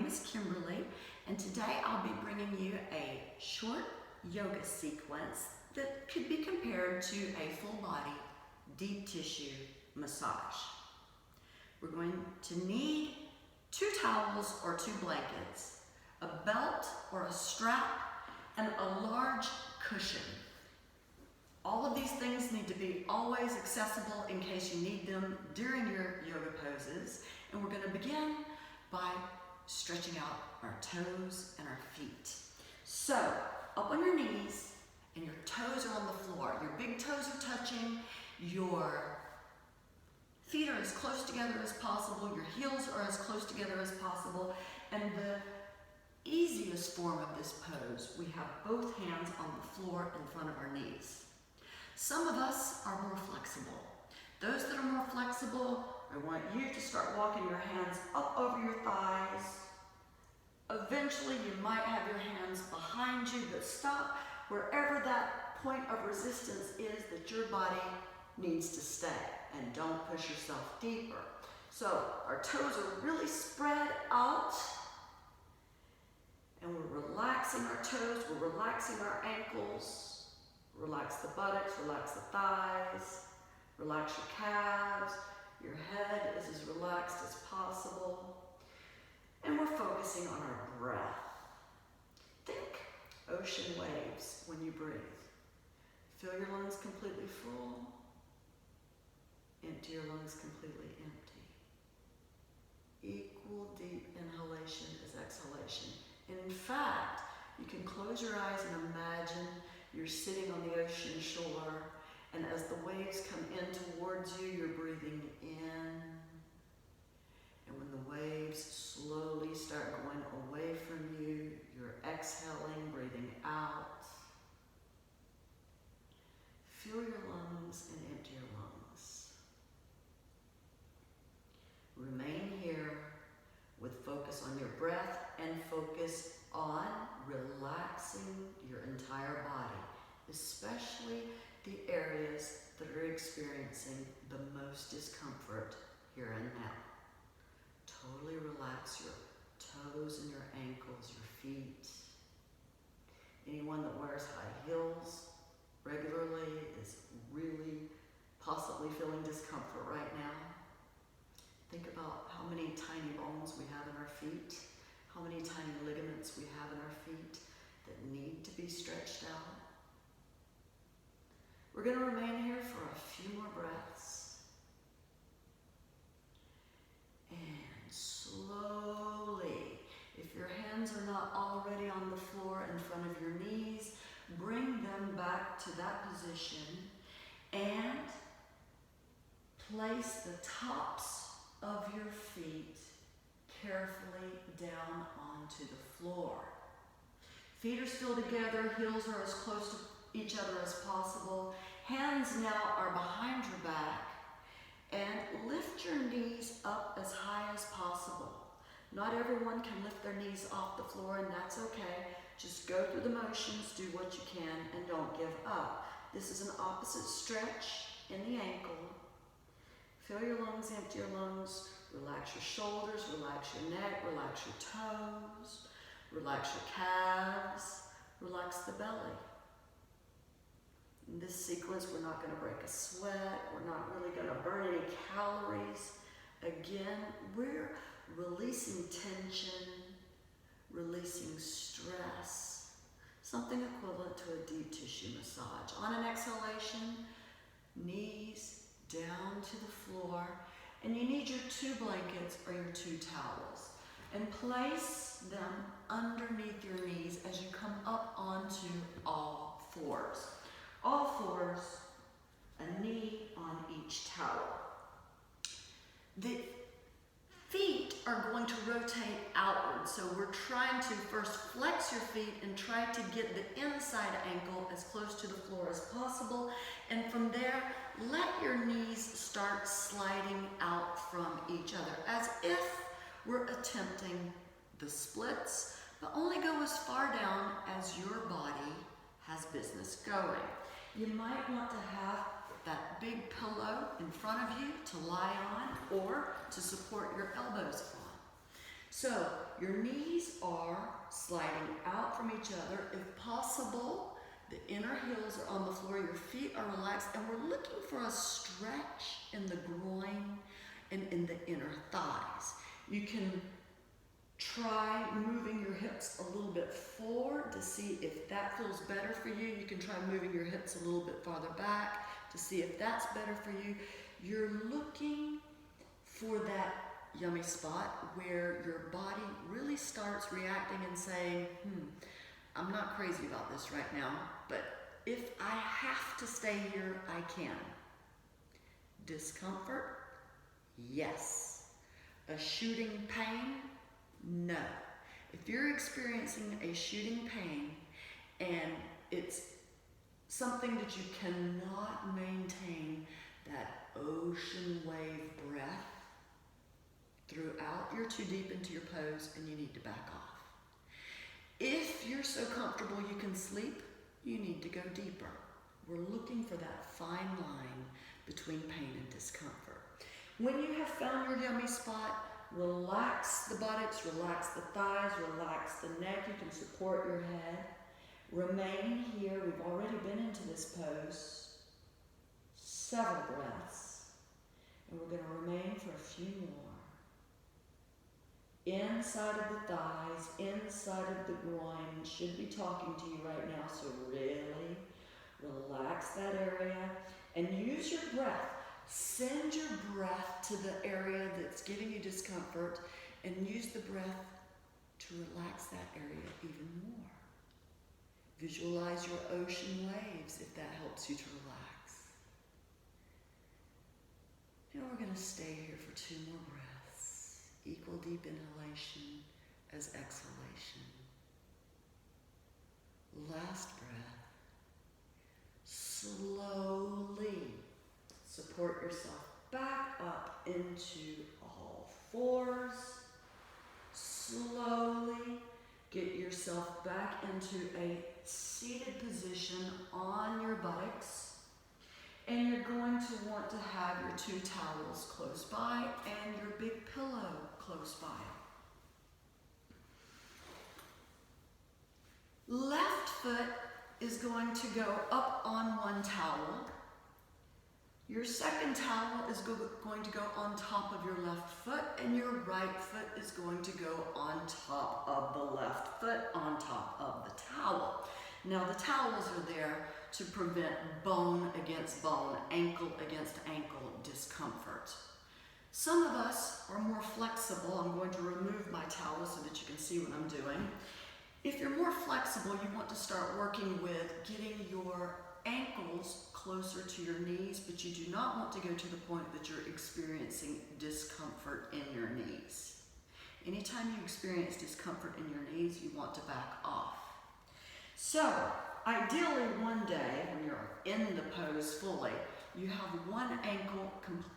is Kimberly, and today I'll be bringing you a short yoga sequence that could be compared to a full body deep tissue massage. We're going to need 2 towels or 2 blankets, a belt or a strap, and a large cushion. All of these things need to be always accessible in case you need them during your yoga poses. And we're going to begin by stretching out our toes and our feet. So, up on your knees, and your toes are on the floor. Your big toes are touching, your feet are as close together as possible, your heels are as close together as possible, and the easiest form of this pose, we have both hands on the floor in front of our knees. Some of us are more flexible. Those that are more flexible, I want you to start walking your hands up over your thighs. Eventually, you might have your hands behind you, but stop wherever that point of resistance is that your body needs to stay, and don't push yourself deeper. So our toes are really spread out, and we're relaxing our toes, we're relaxing our ankles. Relax the buttocks, relax the thighs, relax your calves. Your head is as relaxed as possible. And we're focusing on our breath. Think ocean waves when you breathe. Fill your lungs completely full. Empty your lungs completely empty. Equal deep inhalation as exhalation. In fact, you can close your eyes and imagine you're sitting on the ocean shore, and as the waves come in towards you, you're breathing in. And when the waves slowly start going away from you, you're exhaling, breathing out. Fill your lungs and empty your lungs. Remain here with focus on your breath and focus on relaxing your entire body, especially the areas that are experiencing the most discomfort here and now. Totally relax your toes and your ankles, your feet. Anyone that wears high heels regularly is really possibly feeling discomfort right now. Think about how many tiny bones we have in our feet, how many tiny ligaments we have in our feet that need to be stretched out. We're going to remain here for a few more breaths. And slowly, if your hands are not already on the floor in front of your knees, bring them back to that position and place the tops of your feet carefully down onto the floor. Feet are still together, heels are as close to each other as possible. Hands now are behind your back, and lift your knees up as high as possible. Not everyone can lift their knees off the floor, and that's okay. Just go through the motions, do what you can, and don't give up. This is an opposite stretch in the ankle. Fill your lungs, empty your lungs. Relax your shoulders, relax your neck, relax your toes, relax your calves, relax the belly. In this sequence, we're not going to break a sweat. We're not really going to burn any calories. Again, we're releasing tension, releasing stress, something equivalent to a deep tissue massage. On an exhalation, knees down to the floor. And you need your 2 blankets or your 2 towels. And place them underneath your knees as you come up onto all fours. All fours, a knee on each towel. The feet are going to rotate outward, so we're trying to first flex your feet and try to get the inside ankle as close to the floor as possible, and from there, let your knees start sliding out from each other as if we're attempting the splits, but only go as far down as your body has business going. You might want to have that big pillow in front of you to lie on or to support your elbows on. So your knees are sliding out from each other. If possible, the inner heels are on the floor, your feet are relaxed, and we're looking for a stretch in the groin and in the inner thighs. You can try moving your hips a little bit forward to see if that feels better for you. You can try moving your hips a little bit farther back to see if that's better for you. You're looking for that yummy spot where your body really starts reacting and saying, I'm not crazy about this right now, but if I have to stay here, I can. Discomfort? Yes. A shooting pain? No. If you're experiencing a shooting pain and it's something that you cannot maintain that ocean wave breath throughout, you're too deep into your pose and you need to back off. If you're so comfortable you can sleep, you need to go deeper. We're looking for that fine line between pain and discomfort. When you have found your yummy spot, relax the buttocks, relax the thighs, relax the neck. You can support your head. Remain here. We've already been into this pose several breaths, and we're going to remain for a few more. Inside of the thighs, inside of the groin should be talking to you right now, so really relax that area and use your breath. Send your breath to the area that's giving you discomfort and use the breath to relax that area even more. Visualize your ocean waves if that helps you to relax. And we're going to stay here for 2 more breaths. Equal deep inhalation as exhalation. Last breath. Slowly support yourself back up into all fours. Slowly get yourself back into a seated position on your buttocks. And you're going to want to have your 2 towels close by and your big pillow close by. Left foot is going to go up on one towel. Your second towel is going to go on top of your left foot, and your right foot is going to go on top of the left foot, on top of the towel. Now the towels are there to prevent bone against bone, ankle against ankle discomfort. Some of us are more flexible. I'm going to remove my towel so that you can see what I'm doing. If you're more flexible, you want to start working with getting your ankles closer to your knees, but you do not want to go to the point that you're experiencing discomfort in your knees. Anytime you experience discomfort in your knees, you want to back off. So, ideally one day, when you're in the pose fully, you have one ankle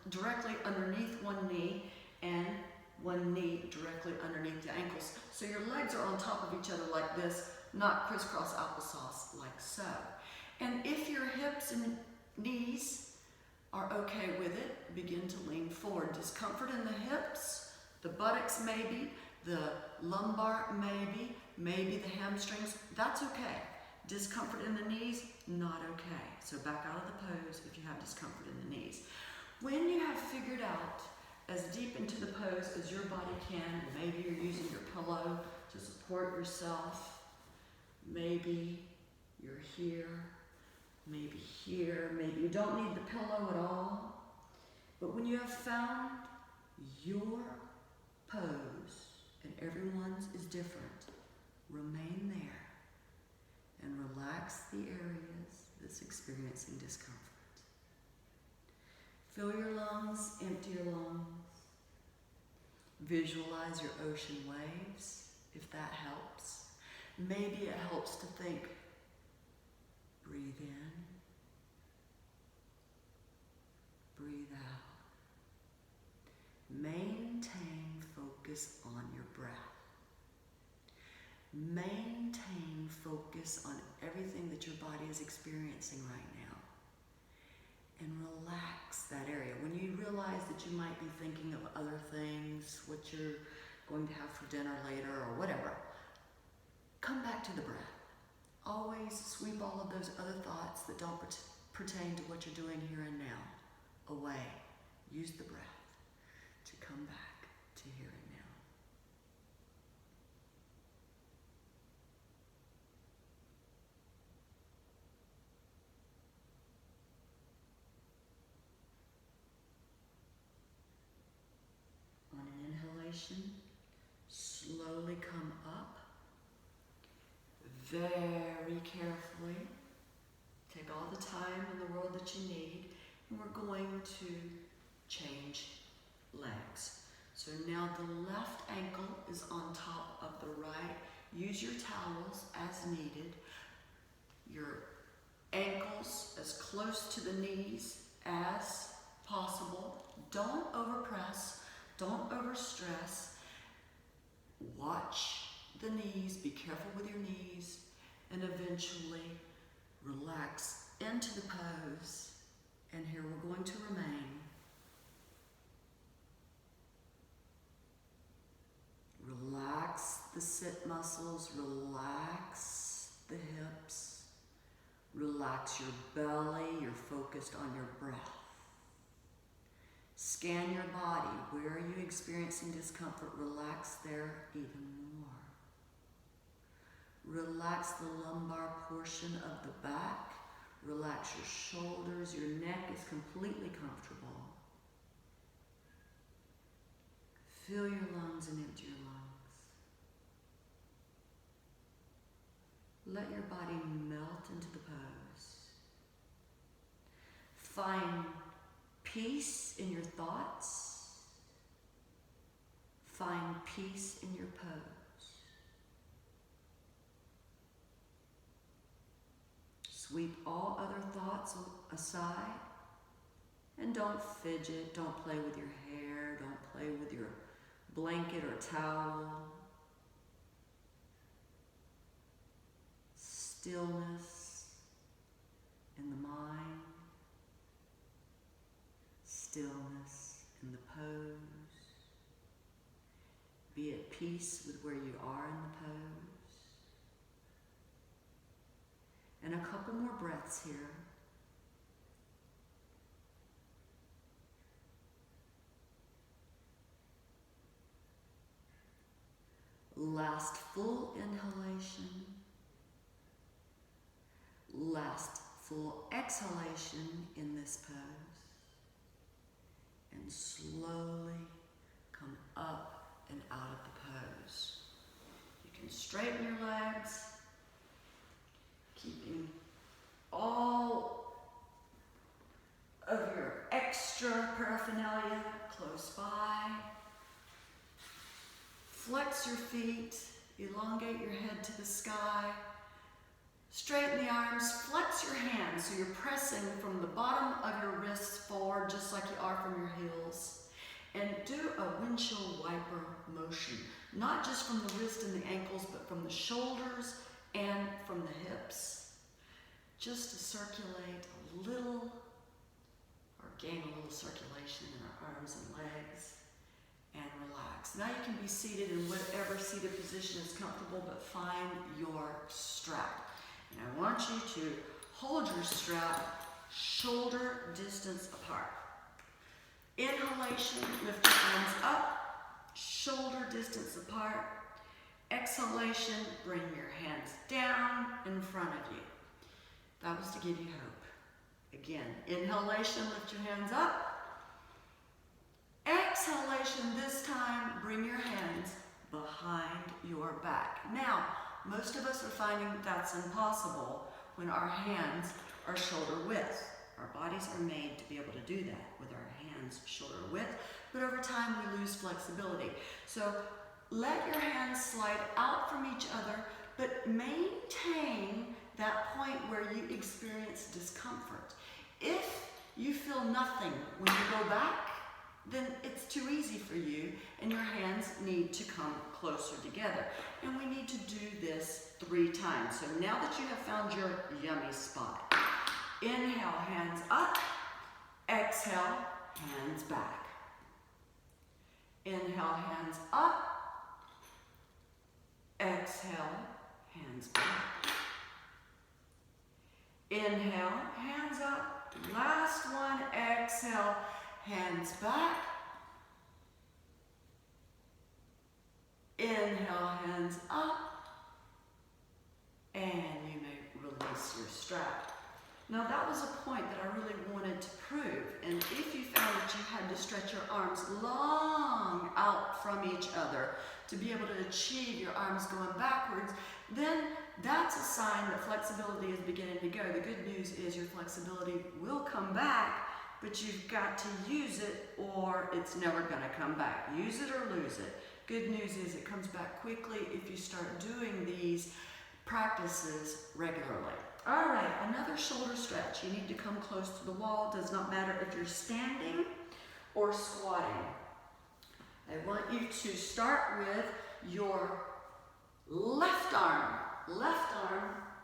directly underneath one knee and one knee directly underneath the ankles. So your legs are on top of each other like this, not crisscross applesauce like so. And if your hips and knees are okay with it, begin to lean forward. Discomfort in the hips, the buttocks maybe, the lumbar maybe the hamstrings, that's okay. Discomfort in the knees, not okay. So back out of the pose if you have discomfort in the knees. When you have figured out as deep into the pose as your body can, maybe you're using your pillow to support yourself, maybe you're here, maybe here, maybe you don't need the pillow at all. But when you have found your pose, and everyone's is different, remain there and relax the areas that's experiencing discomfort. Fill your lungs, empty your lungs. Visualize your ocean waves, if that helps. Maybe it helps to think, breathe in, breathe out. Maintain focus on your breath. Maintain focus on everything that your body is experiencing right now. And relax that area. When you realize that you might be thinking of other things, what you're going to have for dinner later or whatever. Come back to the breath. Always sweep all of those other thoughts that don't pertain to what you're doing here and now away. Use the breath to come back to here and now. On an inhalation, slowly come up. Very carefully. Take all the time in the world that you need. And we're going to change legs. So now the left ankle is on top of the right. Use your towels as needed. Your ankles as close to the knees as possible. Don't overpress. Don't overstress. Watch the knees. Be careful with your knees. And eventually relax into the pose. And here we're going to remain. Relax the sit muscles, relax the hips, relax your belly, you're focused on your breath. Scan your body. Where are you experiencing discomfort? Relax there even more. Relax the lumbar portion of the back. Relax your shoulders. Your neck is completely comfortable. Fill your lungs and empty your lungs. Let your body melt into the pose. Find peace in your thoughts. Find peace in your pose. Sweep all other thoughts aside. And don't fidget, don't play with your hair, don't play with your blanket or towel. Stillness in the mind. Stillness in the pose. Be at peace with where you are in the pose. And a couple more breaths here. Last full inhalation. Last full exhalation in this pose. And slowly come up and out of the pose. You can straighten your legs, keeping all of your extra paraphernalia close by. Flex your feet, elongate your head to the sky. Straighten the arms, flex your hands so you're pressing from the bottom of your wrists forward just like you are from your heels. And do a windshield wiper motion, not just from the wrist and the ankles, but from the shoulders and from the hips. Just to circulate a little, or gain a little circulation in our arms and legs, and relax. Now you can be seated in whatever seated position is comfortable, but find your strap. And I want you to hold your strap shoulder distance apart. Inhalation, lift your hands up, shoulder distance apart. Exhalation, bring your hands down in front of you. That was to give you hope. Again, inhalation, lift your hands up. Exhalation, this time, bring your hands behind your back. Now, most of us are finding that's impossible when our hands are shoulder width. Our bodies are made to be able to do that with our hands shoulder width, but over time we lose flexibility. So let your hands slide out from each other, but maintain that point where you experience discomfort. If you feel nothing when you go back, then it's too easy for you and your hands need to come closer together. And we need to do this 3 times. So now that you have found your yummy spot, inhale, hands up. Exhale, hands back. Inhale, hands up. exhale, hands back. Inhale, hands up. Last one, exhale, hands back. Inhale, hands up. And you may release your strap. Now that was a point that I really wanted to prove. And if you found that you had to stretch your arms long out from each other to be able to achieve your arms going backwards, then that's a sign that flexibility is beginning to go. The good news is your flexibility will come back, but you've got to use it or it's never going to come back. Use it or lose it. Good news is it comes back quickly if you start doing these practices regularly. All right, another shoulder stretch. You need to come close to the wall. Does not matter if you're standing or squatting. I want you to start with your left arm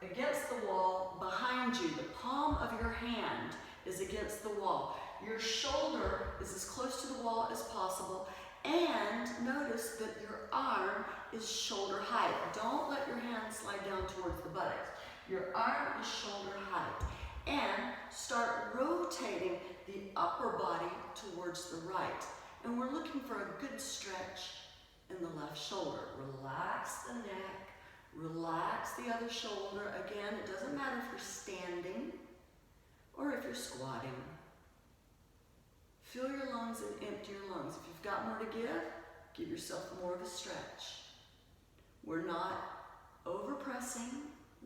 against the wall behind you. The palm of your hand is against the wall. Your shoulder is as close to the wall as possible. And notice that your arm is shoulder height. Don't let your hand slide down towards the buttocks. Your arm is shoulder height. And start rotating the upper body towards the right. And we're looking for a good stretch in the left shoulder. Relax the neck. Relax the other shoulder. Again, it doesn't matter if you're standing or if you're squatting. Fill your lungs and empty your lungs. If you've got more to give yourself more of a stretch. We're not overpressing.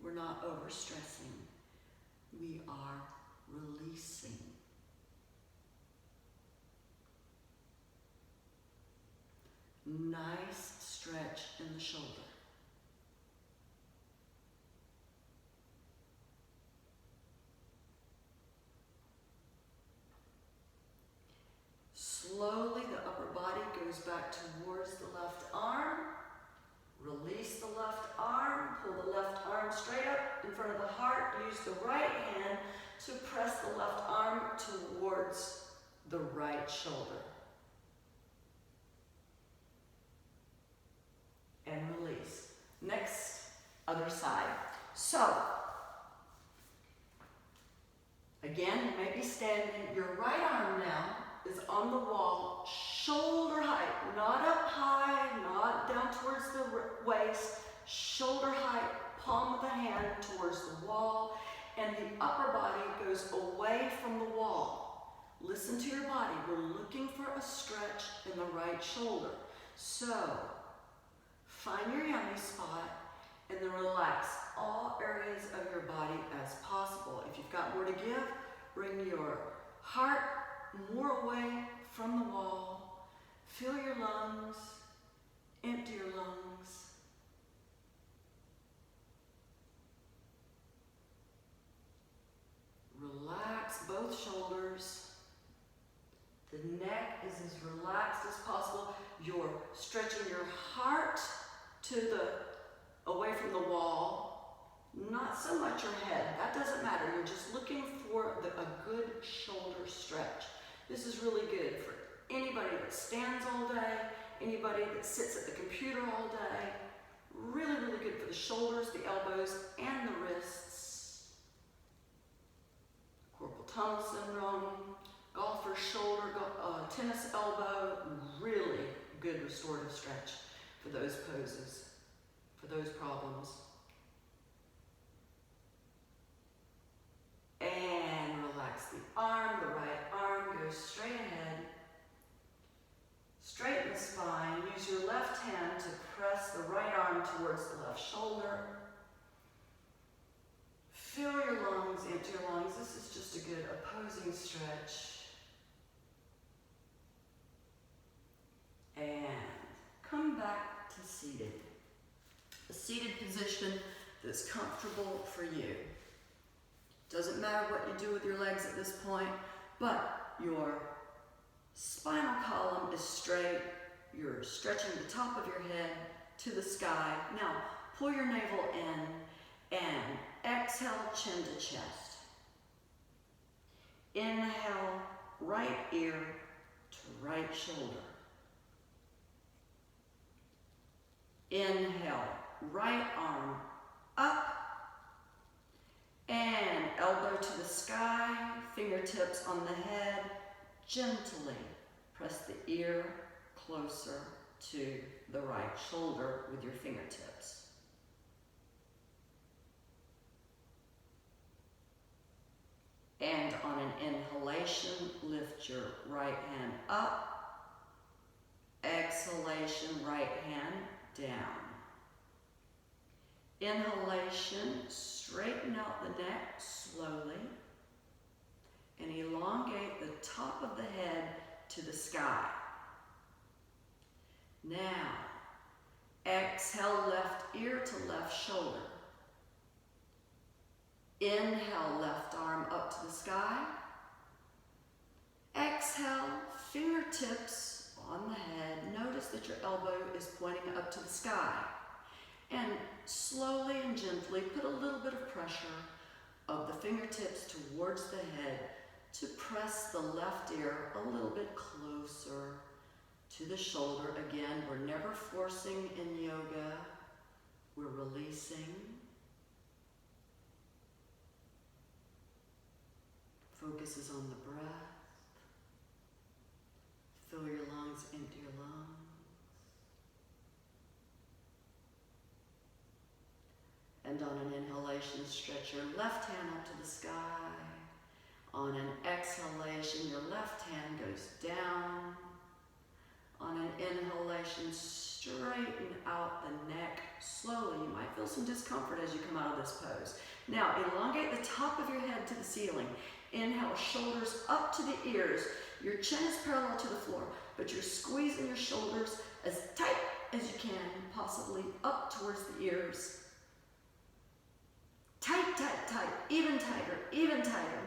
We're not overstressing. We are releasing. Nice stretch in the shoulder. Slowly, the upper body goes back towards the left arm. Release the left arm. Pull the left arm straight up in front of the heart. Use the right hand to press the left arm towards the right shoulder. And release. Next, other side. So, again, you may be standing. Your right arm now is on the wall, shoulder height, not up high, not down towards the waist, shoulder height, palm of the hand towards the wall, and the upper body goes away from the wall. Listen to your body. We're looking for a stretch in the right shoulder. So, find your yummy spot and then relax all areas of your body as possible. If you've got more to give, bring your heart more away from the wall. Fill your lungs, empty your lungs. Relax both shoulders. The neck is as relaxed as possible. You're stretching your heart away from the wall. Not so much your head. That doesn't matter. You're just looking for a good shoulder stretch. This is really good for anybody that stands all day, anybody that sits at the computer all day. Really, really good for the shoulders, the elbows, and the wrists. Carpal tunnel syndrome, golfer's shoulder, tennis elbow. Really good restorative stretch for those poses, for those problems. And relax the arm. The right arm goes straight ahead. Straighten the spine. Use your left hand to press the right arm towards the left shoulder. Fill your lungs, empty your lungs. This is just a good opposing stretch. And come back to seated. A seated position that's comfortable for you. Doesn't matter what you do with your legs at this point, but your spinal column is straight. You're stretching the top of your head to the sky. Now, pull your navel in and exhale, chin to chest. Inhale, right ear to right shoulder. Inhale, right arm up, and elbow to the sky, fingertips on the head. Gently press the ear closer to the right shoulder with your fingertips. And on an inhalation, lift your right hand up. Exhalation, right hand down. Inhalation, straighten out the neck slowly and elongate the top of the head to the sky. Now, exhale left ear to left shoulder. Inhale left arm up to the sky. Exhale, fingertips on the head. Notice that your elbow is pointing up to the sky. And slowly and gently put a little bit of pressure of the fingertips towards the head to press the left ear a little bit closer to the shoulder. Again, we're never forcing in yoga. We're releasing. Focus is on the breath. Fill your lungs, empty your lungs. And on an inhalation, stretch your left hand up to the sky. On an exhalation, your left hand goes down. On an inhalation, straighten out the neck slowly. You might feel some discomfort as you come out of this pose. Now, elongate the top of your head to the ceiling. Inhale, shoulders up to the ears. Your chin is parallel to the floor, but you're squeezing your shoulders as tight as you can, possibly up towards the ears. Tight, tight, tight, even tighter, even tighter.